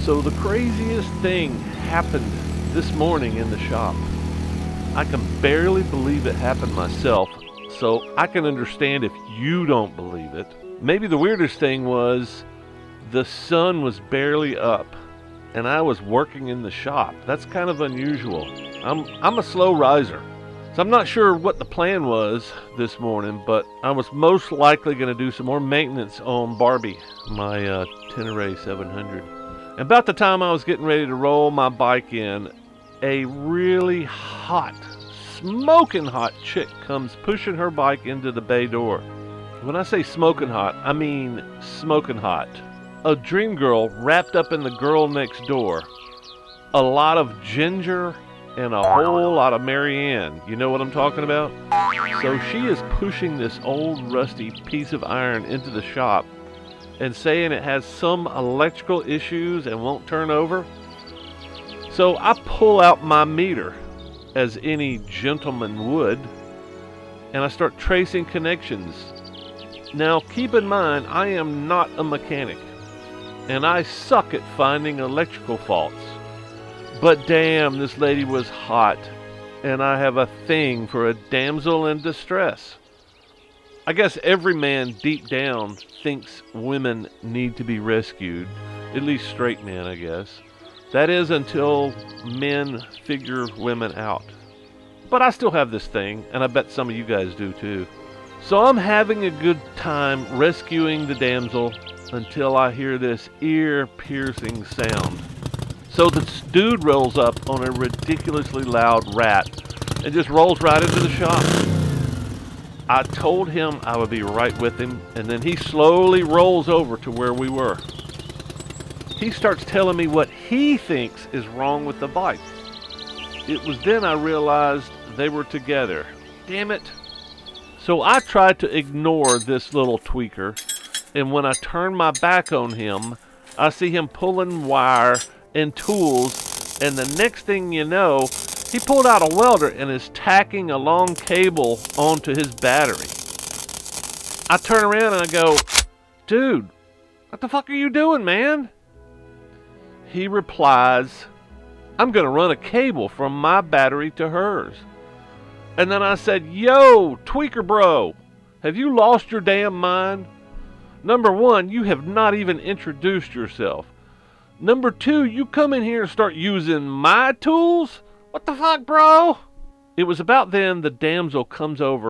So the craziest thing happened this morning in the shop. I can barely believe it happened myself, so I can understand if you don't believe it. Maybe the weirdest thing was the sun was barely up and I was working in the shop. That's kind of unusual. I'm a slow riser. So I'm not sure what the plan was this morning, but I was most likely going to do some more maintenance on Barbie, my Tenere 700. About the time I was getting ready to roll my bike in, a really hot, smoking hot chick comes pushing her bike into the bay door. When I say smoking hot, I mean smoking hot. A dream girl wrapped up in the girl next door. A lot of ginger and a whole lot of Marianne. You know what I'm talking about? So she is pushing this old rusty piece of iron into the shop and saying it has some electrical issues and won't turn over. So I pull out my meter, as any gentleman would, and I start tracing connections. Now keep in mind, I am not a mechanic, and I suck at finding electrical faults. But damn, this lady was hot, and I have a thing for a damsel in distress. I guess every man deep down thinks women need to be rescued, at least straight men, I guess. That is until men figure women out. But I still have this thing, and I bet some of you guys do too. So I'm having a good time rescuing the damsel until I hear this ear-piercing sound. So this dude rolls up on a ridiculously loud rat and just rolls right into the shop. I told him I would be right with him, and then he slowly rolls over to where we were. He starts telling me what he thinks is wrong with the bike. It was then I realized they were together. Damn it. So I tried to ignore this little tweaker, and when I turn my back on him, I see him pulling wire and tools, and the next thing you know, he pulled out a welder and is tacking a long cable onto his battery. I turn around and I go, "Dude, what the fuck are you doing, man?" He replies, "I'm gonna run a cable from my battery to hers." And then I said, "Yo, tweaker bro, have you lost your damn mind? Number one, you have not even introduced yourself. Number two, you come in here and start using my tools? What the fuck, bro?" It was about then the damsel comes over